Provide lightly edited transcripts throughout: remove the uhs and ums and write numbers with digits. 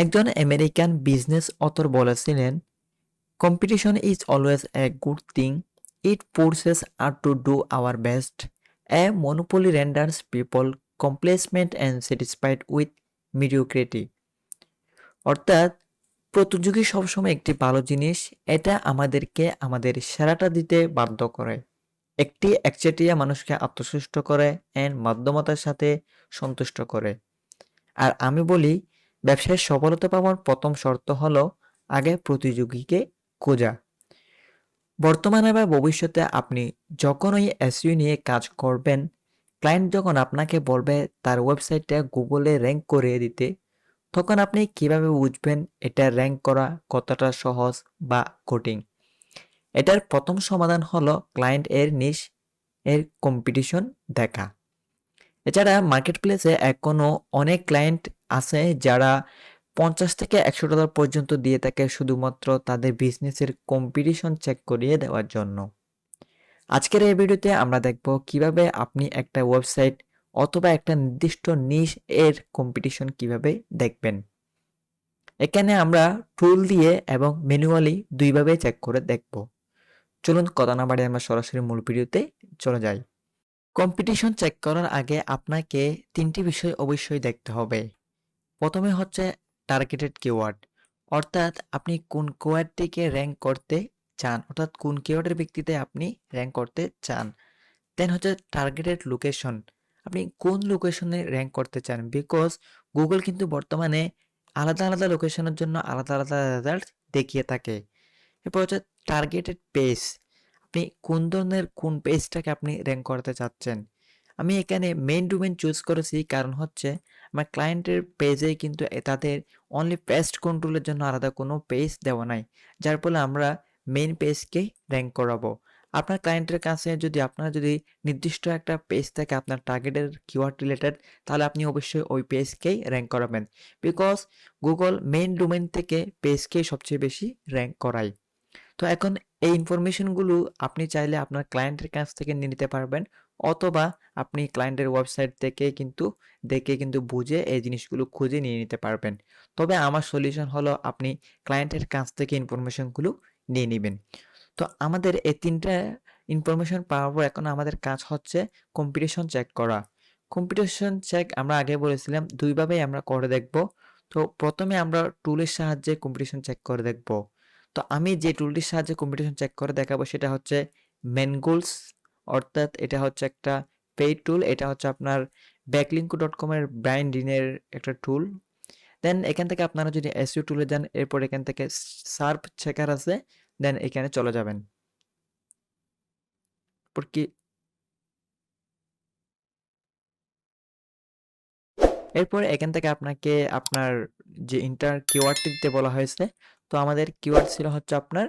একজন American business author বলেছিলেন, competition is always a good thing, it forces us to do our best, a monopoly renders people complacent and satisfied with mediocrity. অর্থাৎ প্রতিযোগী সবসময় একটি ভালো জিনিস, এটা আমাদেরকে আমাদের সেরাটা দিতে বাধ্য করে। একটি একচেটিয়া মানুষকে আত্মসন্তুষ্ট করে অ্যান্ড মাধ্যমতার সাথে সন্তুষ্ট করে। আর আমি বলি, ব্যবসায় সফলতা পাওয়ার প্রথম শর্ত হলো আগে প্রতিযোগীকে খোঁজা। বর্তমানে বা ভবিষ্যতে আপনি যখন ওই এসইও নিয়ে কাজ করবেন, ক্লায়েন্ট যখন আপনাকে বলবে তার ওয়েবসাইটটা গুগলে র্যাঙ্ক করে দিতে, তখন আপনি কিভাবে বুঝবেন এটা র্যাঙ্ক করা কতটা সহজ বা কঠিন? এটার প্রথম সমাধান হলো ক্লায়েন্ট এর নিশ এর কম্পিটিশন দেখা। এছাড়া মার্কেট প্লেসে এখনো অনেক ক্লায়েন্ট আছে যারা $50 থেকে $100 পর্যন্ত দিয়ে থাকে শুধুমাত্র তাদের বিজনেসের কম্পিটিশন চেক করিয়ে দেওয়ার জন্য। আজকের এই ভিডিওতে আমরা দেখব কিভাবে আপনি একটা ওয়েবসাইট অথবা একটা নির্দিষ্ট নিশ এর কম্পিটিশন কিভাবে দেখবেন। এখানে আমরা টুল দিয়ে এবং ম্যানুয়ালি দুইভাবে চেক করে দেখব। চলুন কথা না বাড়িয়ে আমরা সরাসরি মূল ভিডিওতে চলে যাই। কম্পিটিশন চেক করার আগে আপনাকে তিনটি বিষয় অবশ্যই দেখতে হবে। প্রথমে হচ্ছে টার্গেটেড কিওয়ার্ড, অর্থাৎ আপনি কোন কিওয়ার্ডটিকে র্যাঙ্ক করতে চান, অর্থাৎ কোন কিওয়ার্ডের ভিত্তিতে আপনি র্যাঙ্ক করতে চান। দেন হচ্ছে টার্গেটেড লোকেশন, আপনি কোন লোকেশনে র্যাঙ্ক করতে চান, বিকজ গুগল কিন্তু বর্তমানে আলাদা আলাদা লোকেশনের জন্য আলাদা আলাদা রেজাল্ট দেখিয়ে থাকে। এরপর হচ্ছে টার্গেটেড পেজ, আপনি কোন ধরনের কোন পেজটাকে আপনি র্যাঙ্ক করতে চাচ্ছেন। আমি এখানে মেইন ডোমেইন চুজ করেছি, কারণ হচ্ছে আমার ক্লায়েন্টের পেজে কিন্তু তাদের অনলি পেস্ট কন্ট্রোলের জন্য আলাদা কোনো পেজ দেওয়া নাই, যার ফলে আমরা মেইন পেজকেই র্যাঙ্ক করাবো। আপনার ক্লায়েন্টের কাছে যদি আপনার যদি নির্দিষ্ট একটা পেজ থাকে আপনার টার্গেটের কিওয়ার্ড রিলেটেড, তাহলে আপনি অবশ্যই ওই পেজকেই র্যাঙ্ক করাবেন, বিকজ গুগল মেইন ডোমেইন থেকে পেজকেই সবচেয়ে বেশি র্যাঙ্ক করায়। তো এখন এই ইনফরমেশনগুলো আপনি চাইলে আপনার ক্লায়েন্টের কাছ থেকে নিয়ে নিতে পারবেন, অথবা আপনি ক্লায়েন্টের ওয়েবসাইট থেকে কিন্তু দেখে কিন্তু বুঝে এই জিনিসগুলো খুঁজে নিয়ে নিতে পারবেন। তবে আমার সলিউশন হলো আপনি ক্লায়েন্টের কাছ থেকে ইনফরমেশনগুলো নিয়ে নেবেন। তো আমাদের এই তিনটা ইনফরমেশন পাওয়ার পর এখন আমাদের কাজ হচ্ছে কম্পিটিশন চেক করা। কম্পিটিশন চেক আমরা আগে বলেছিলাম দুইভাবেই আমরা করে দেখব। তো প্রথমে আমরা টুলের সাহায্যে কম্পিটিশন চেক করে দেখব। তো আমি যে টুলটির সাহায্যে কম্পিটিশন চেক করে দেখাবো সেটা হচ্ছে ম্যানগোলস, অর্থাৎ এটা হচ্ছে একটা পেইড টুল। এটা হচ্ছে আপনার ব্যাকলিঙ্কো.com এর ব্রাইন্ডিনের একটা টুল। দেন এখান থেকে আপনারা যদি এসইও টুলে যান, এরপর এখান থেকে সার্ভ চেকার আছে, দেন এখানে চলে যাবেন। এরপর এখান থেকে আপনাকে আপনার যে ইন্টার কিওয়ার্ডটি দিতে বলা হয়েছে, তো আমাদের কিওয়ার্ড ছিল হচ্ছে আপনার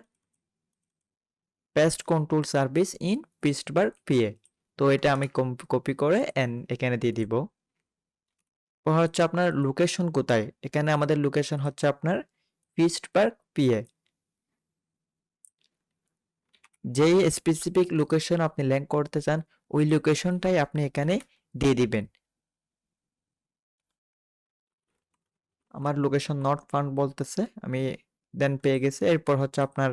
pest control service in Pittsburgh PA. তো এটা আমি কপি করে এখানে দিয়ে দিব। হচ্ছে আপনার লোকেশন কোথায়, এখানে আমাদের লোকেশন হচ্ছে আপনার পিটসবার্গ পিএ। যেই স্পেসিফিক লোকেশন আপনি ল্যাঙ্ক করতে চান ওই লোকেশনটাই আপনি এখানে দিয়ে দিবেন। আমার লোকেশন নট ফাউন্ড বলতেছে, আমি দেন পেয়ে গেছি। এরপর হচ্ছে আপনার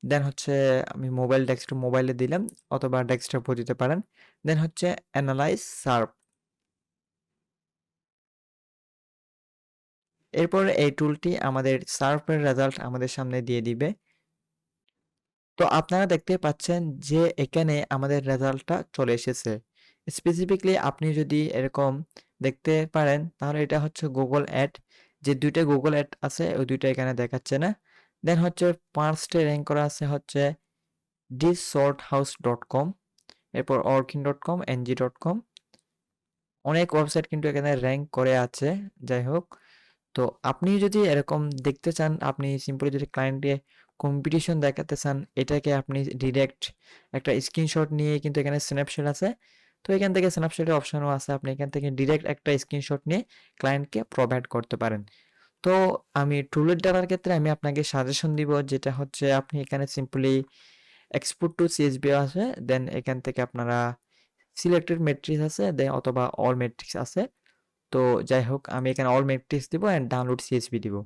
দেন হচ্ছে আমি ডেস্কটপ মোবাইলে দিলাম, অথবা ডেস্কটপও দিতে পারেন। দেন হচ্ছে অ্যানালাইজ সার্ভ। এরপর এই টুলটি আমাদের সার্ভের রেজাল্ট আমাদের সামনে দিয়ে দিবে। তো আপনারা দেখতে পাচ্ছেন যে এখানে আমাদের রেজাল্টটা চলে এসেছে। স্পেসিফিকলি আপনি যদি এরকম দেখতে পারেন, তাহলে এটা হচ্ছে গুগল অ্যাড। যে দুইটা গুগল অ্যাড আছে ওই দুইটা এখানে দেখাচ্ছে না। দেন হচ্ছে ফার্স্টে র্যাঙ্ক করা আছে হচ্ছে thissorthouse.com, এরপর orkin.com, ng.com। অনেক ওয়েবসাইট কিন্তু এখানে র্যাঙ্ক করে আছে। যাই হোক, তো আপনি যদি এরকম দেখতে চান, আপনি সিম্পলি যদি ক্লায়েন্টকে কম্পিটিশন দেখাতে চান, এটাকে আপনি ডিরেক্ট একটা স্ক্রিনশট নিয়ে কিন্তু এখানে স্ন্যাপশট আছে। তো এখান থেকে স্ন্যাপশটের অপশনও আছে, আপনি এখান থেকে ডিরেক্ট একটা স্ক্রিনশট নিয়ে ক্লায়েন্টকে প্রোভাইড করতে পারেন। তো আমি টুলের ডাটার ক্ষেত্রে আমি আপনাকে সাজেশন দিব, যেটা হচ্ছে আপনি এখানে সিম্পলি এক্সপোর্ট টু সিএসভি আছে, দেন এখান থেকে আপনারা সিলেক্টেড ম্যাট্রিক্স আছে, দেন অথবা অল ম্যাট্রিক্স আছে। তো যাই হোক, আমি এখানে অল মেট্রিক্স দিব অ্যান্ড ডাউনলোড সিএসভি দিব।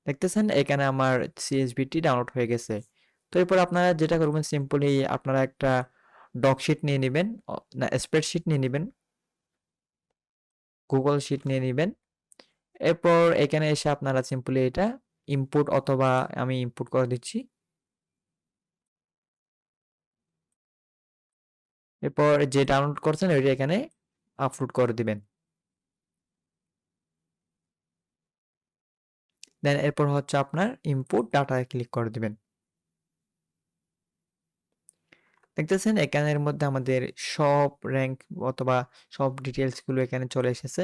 দেখতেছেন এখানে আমার সিএসভিটি ডাউনলোড হয়ে গেছে। তো এরপর আপনারা যেটা করবেন, সিম্পলি আপনারা একটা ডকশিট নিয়ে নেবেন, না স্প্রেডশিট নিয়ে নেবেন, গুগল শিট নিয়ে নেবেন। এরপর এখানে এসে আপনারা সিম্পলি এটা ইনপুট, অথবা আমি ইনপুট করে দিচ্ছি। এরপর যে ডাউনলোড করছেন ওইটা এখানে আপলোড করে দিবেন। দেন এরপর হচ্ছে আপনার ইনপুট ডাটায় ক্লিক করে দিবেন। দেখতেছেন এখানের মধ্যে আমাদের সব র্যাঙ্ক অথবা সব ডিটেলস গুলো এখানে চলে এসেছে।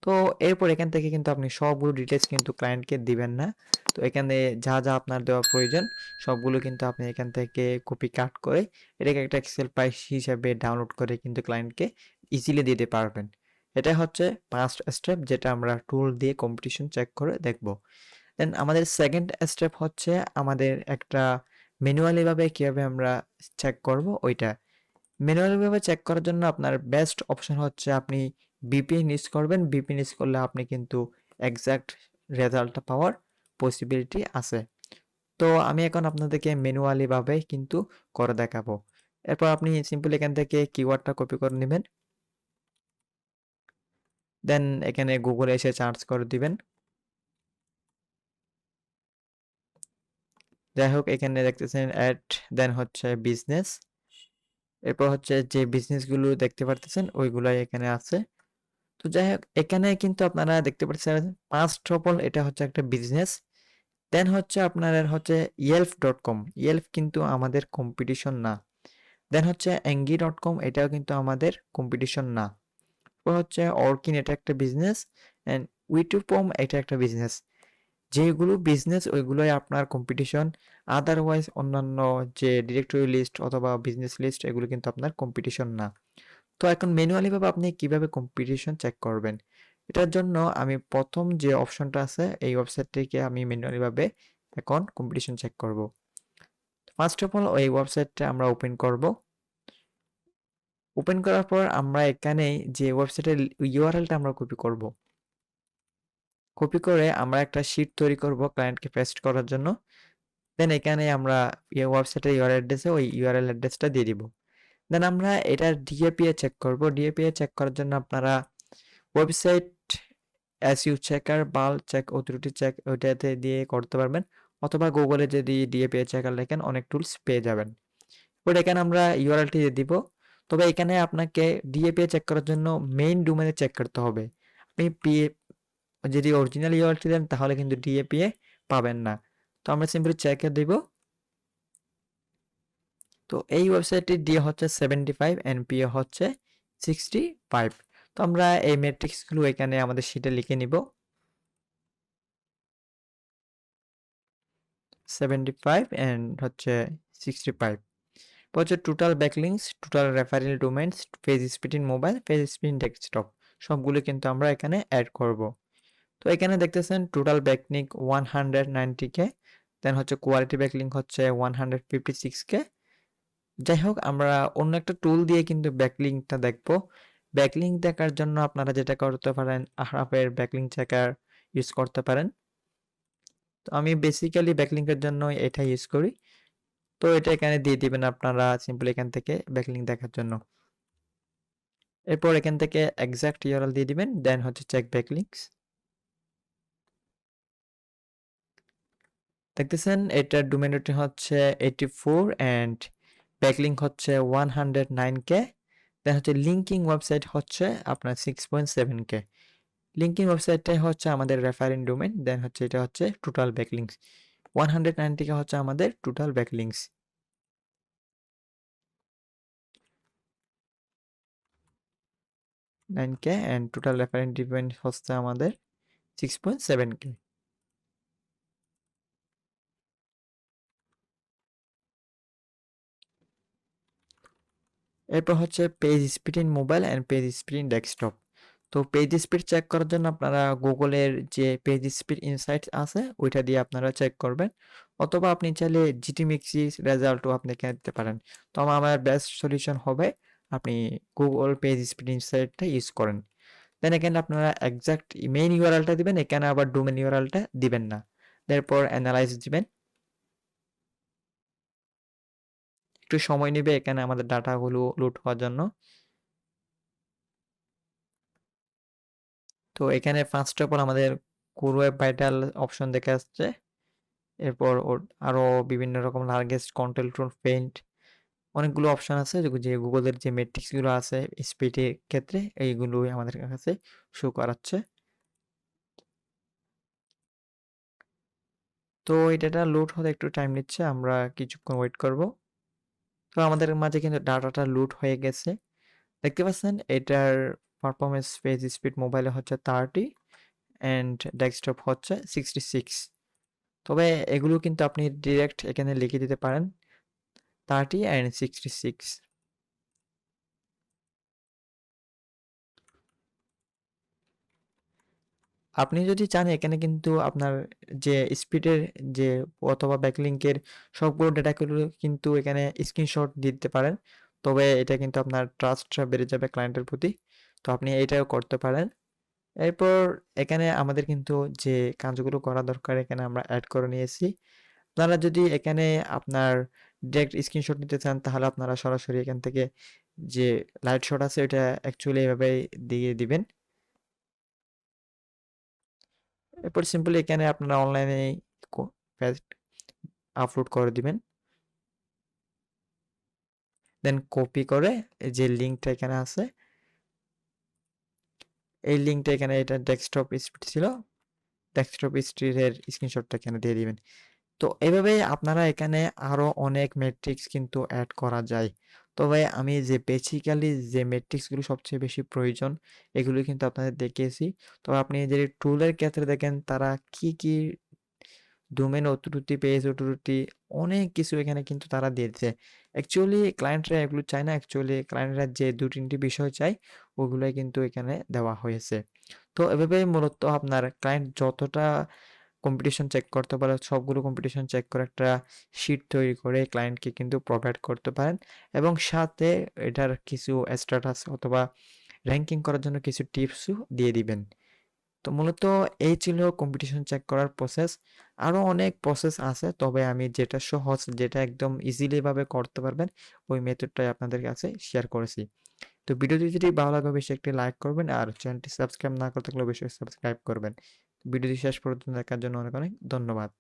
তো এরপর এখান থেকে কিন্তু আপনি সবগুলো ডিটেলস কিন্তু ক্লায়েন্টকে দিবেন না। তো এখানে যা যা আপনার দেওয়া প্রয়োজন সবগুলো কিন্তু আপনি এখান থেকে কপি কাট করে এটাকে একটা এক্সেল ফাইল হিসাবে ডাউনলোড করে কিন্তু ক্লায়েন্টকে ইজিলি দিতে পারবেন। এটা হচ্ছে ফার্স্ট স্টেপ, যেটা আমরা টুল দিয়ে কম্পিটিশন চেক করে দেখব। দেন আমাদের সেকেন্ড স্টেপ হচ্ছে আমাদের একটা ম্যানুয়ালি ভাবে কিভাবে আমরা চেক করব ওইটা। ম্যানুয়ালি ভাবে চেক করার জন্য আপনার বেস্ট অপশন হচ্ছে আপনি ভিপিএন ইউজ করবেন। ভিপিএন ইউজ করলে আপনি কিন্তু এক্সাক্ট রেজাল্টটা পাওয়ার পসিবিলিটি আছে। তো আমি এখন আপনাদেরকে ম্যানুয়ালি ভাবে কিন্তু করে দেখাবো। এরপর আপনি সিম্পলি এখান থেকে কিওয়ার্ডটা কপি করে নেবেন। দেন এখানে গুগলে এসে সার্চ করে দিবেন। যাই হোক, এখানে দেখতেছেন অ্যাড, দেন হচ্ছে বিজনেস। এরপর হচ্ছে যে বিজনেসগুলো দেখতে পারতেছেন ওইগুলাই এখানে আছে। তো যাই হোক, এখানে কিন্তু আপনারা দেখতে পাচ্ছেন ফার্স্ট অফ অল এটা হচ্ছে একটা বিজনেস। দেন হচ্ছে আপনার হচ্ছে yelp.com। ইয়েলপ কিন্তু আমাদের কম্পিটিশন না। দেন হচ্ছে angi.com, এটাও কিন্তু আমাদের কম্পিটিশন না। এরপর হচ্ছে অর্কিন, এটা একটা বিজনেস। এন্ড উইটুপম, এটা একটা বিজনেস। যেগুলো বিজনেস ওইগুলোই আপনার কম্পিটিশন। আদারওয়াইজ অন্যান্য যে ডিরেক্টরি লিস্ট অথবা বিজনেস লিস্ট এগুলো কিন্তু আপনার কম্পিটিশন না। তো এখন ম্যানুয়ালি ভাবে আপনি কিভাবে কম্পিটিশন চেক করবেন, এটার জন্য আমি প্রথম যে অপশনটা আছে এই ওয়েবসাইট থেকে আমি ম্যানুয়ালি ভাবে এখন কম্পিটিশন চেক করব। ফার্স্ট অফ অল ওই ওয়েবসাইটটা আমরা ওপেন করব। ওপেন করার পর আমরা এখানে যে ওয়েবসাইটের ইউআরএলটা আমরা কপি করব। কপি করে আমরা একটা শিট তৈরি করব ক্লায়েন্টকে পেস্ট করার জন্য। দেন এখানে আমরা ওয়েবসাইটের ইউআরএল অ্যাড্রেসে ওই ইউআরএল অ্যাড্রেসটা দিয়ে দিব। দেন আমরা এটার ডিএপিএ চেক করব। ডিএপিএ চেক করার জন্য আপনারা ওয়েবসাইট এসইও চেকার, বাল চেক, অথরিটি চেক ওইটাতে দিয়ে করতে পারবেন, অথবা গুগলে যদি ডিএপিএ চেকার লেখেন অনেক টুলস পেয়ে যাবেন। ওটা এখানে আমরা ইউআরএলটি দিয়ে দিব। তবে এখানে আপনাকে ডিএপিএ চেক করার জন্য মেইন ডোমেনে চেক করতে হবে। আপনি যদি অরিজিনাল ইউআরএলটি দেন তাহলে কিন্তু ডিএপিএ পাবেন না। তো আমরা সিম্পলি চেকে দিব। তো এই ওয়েবসাইটটি দিয়ে হচ্ছে 75, এনপিএ হচ্ছে 65। তো আমরা এই ম্যাট্রিক্সগুলো এখানে আমাদের শিটে লিখে নিব। 75 এন্ড হচ্ছে 65। হচ্ছে total backlinks, total referral domains, page speed in mobile, page speed in desktop সবগুলো কিন্তু আমরা এখানে অ্যাড করব। তো এখানে দেখতেছেন টোটাল ব্যাকলিংক 190K, দেন হচ্ছে কোয়ালিটি ব্যাকলিংক হচ্ছে 156K। যাই হোক, আমরা অন্য একটা টুল দিয়ে কিন্তু ব্যাকলিংকটা দেখব। ব্যাকলিংক দেখার জন্য আপনারা যেটা করতে পারেন, আহরাফের ব্যাকলিংক চেকার ইউজ করতে পারেন। তো আমি বেসিক্যালি ব্যাকলিংকের জন্য এটা ইউজ করি। তো এটা এখানে দিয়ে দিবেন আপনারা সিম্পলি এখান থেকে ব্যাকলিংক দেখার জন্য। এরপর এখান থেকে এক্সাক্ট ইউআরএল দিয়ে দিবেন, দেন হচ্ছে চেক ব্যাকলিংকস। দেখতেছেন এটার ডোমেইন রেটিং হচ্ছে 84 এন্ড ব্যাকলিংক হচ্ছে 109K। দেন হচ্ছে লিঙ্কিং ওয়েবসাইট হচ্ছে আপনার 6.7K। লিঙ্কিং ওয়েবসাইটটাই হচ্ছে আমাদের রেফারিং ডোমেইন। দেন হচ্ছে এটা হচ্ছে টোটাল ব্যাকলিংকস। 190K হচ্ছে আমাদের total backlinks. 9K and total reference domain হচ্ছে আমাদের 6.7K। এরপর হচ্ছে page speed in mobile and page speed in desktop. তো পেজ স্পিড চেক করার জন্য আপনারা গুগলের যে পেজ স্পিড ইনসাইটস আছে ওইটা দিয়ে আপনারা চেক করবেন, অথবা আপনি চাইলে জিটিমিক্সি রেজাল্টও আপনি এখানে দিতে পারেন। তো আমার বেস্ট সলিউশন হবে আপনি গুগল পেজ স্পিড ইনসাইটটা ইউজ করেন। দেন এখানে আপনারা এক্সাক্ট মেইন ইউআরএলটা দিবেন, এখানে আবার ডোমেন ইউআরএলটা দিবেন না। তারপর অ্যানালাইজ দিবেন। একটু সময় নেবে এখানে আমাদের ডাটাগুলো লোড হওয়ার জন্য। তো এখানে ফার্স্ট অফ অল আমাদের কোর ওয়েব ভাইটাল অপশন দেখে আসছে। এরপর আরো বিভিন্ন রকম লার্জেস্ট কন্ট্রোল পেইন্ট অনেকগুলো অপশন আছে যে গুগলের যে মেট্রিক্স গুলো আছে স্পিডের ক্ষেত্রে এইগুলোই আমাদের কাছে শো করাচ্ছে। তো এই ডাটা লোড হতে একটু টাইম নিচ্ছে, আমরা কিছুক্ষণ ওয়েট করব। তো আমাদের মাঝে কিন্তু ডাটাটা লোড হয়ে গেছে, দেখতে পাচ্ছেন এটার পারফরমেন্স পেজ স্পিড মোবাইলে হচ্ছে 30 অ্যান্ড ডেস্কটপ হচ্ছে 66। তবে এগুলো কিন্তু আপনি ডিরেক্ট এখানে লিখে দিতে পারেন 30 অ্যান্ড 66। আপনি যদি চান এখানে কিন্তু আপনার যে স্পিডের যে অথবা ব্যাকলিংকের সবগুলো ডেটাগুলো কিন্তু এখানে স্ক্রিনশট দিতে পারেন। তবে এটা কিন্তু আপনার ট্রাস্টটা বেড়ে যাবে ক্লায়েন্টের প্রতি। তো আপনি এটাও করতে পারেন। এরপর এখানে আমাদের কিন্তু যে কাজগুলো করা দরকার এখানে আমরা অ্যাড করে নিয়েছি। আপনারা যদি এখানে আপনার ডিরেক্ট স্ক্রিনশট নিতে চান তাহলে আপনারা সরাসরি এখান থেকে যে লাইট শট আছে ওইটা অ্যাকচুয়ালি এভাবে দিয়ে দিবেন। এরপর সিম্পলি এখানে আপনারা অনলাইনে আপলোড করে দিবেন। দেন কপি করে যে লিঙ্কটা এখানে আছে এই লিঙ্কটা এখানে এটা ডেস্কটপ স্পিড ছিল, ডেস্কটপ স্পিডের স্ক্রিনশটটা এখানে দিয়ে দিবেন। তো এভাবে আপনারা এখানে আরো অনেক মেট্রিক্স কিন্তু অ্যাড করা যায়। তবে আমি যে বেসিক্যালি যে মেট্রিক্সগুলো সবচেয়ে বেশি প্রয়োজন এগুলো কিন্তু আপনাদের দেখিয়েছি। তবে আপনি যে টুলের ক্ষেত্রে দেখেন তারা কি ডোমেন অথরিটি, পেজ অথরিটি অনেক কিছু এখানে কিন্তু তারা দিয়ে দিচ্ছে। অ্যাকচুয়ালি ক্লায়েন্টরা এগুলো চায় না। অ্যাকচুয়ালি ক্লায়েন্টরা যে ২-৩টি বিষয় চায় ওগুলাই কিন্তু এখানে দেওয়া হয়েছে। তো এভাবে মূলত আপনার ক্লায়েন্ট যতটা কম্পিটিশন চেক করতে পারে সবগুলো কম্পিটিশন চেক করে একটা শিট তৈরি করে ক্লায়েন্টকে কিন্তু প্রোভাইড করতে পারেন এবং সাথে এটার কিছু স্ট্যাটাস অথবা র‍্যাংকিং করার জন্য কিছু টিপসও দিয়ে দিবেন। তো মূলত এই ছিল কম্পিটিশন চেক করার প্রসেস। আরো অনেক প্রসেস আছে তবে আমি যেটা সহজ যেটা একদম ইজিলি ভাবে করতে পারবেন ওই মেথডটাই আপনাদের কাছে শেয়ার করেছি। তো ভিডিওটি যদি ভালো লাগে অবশ্যই একটি লাইক করবেন আর চ্যানেলটি সাবস্ক্রাইব না করে থাকলে অবশ্যই সাবস্ক্রাইব করবেন। ভিডিওটি শেষ পর্যন্ত দেখার জন্য অনেক অনেক ধন্যবাদ।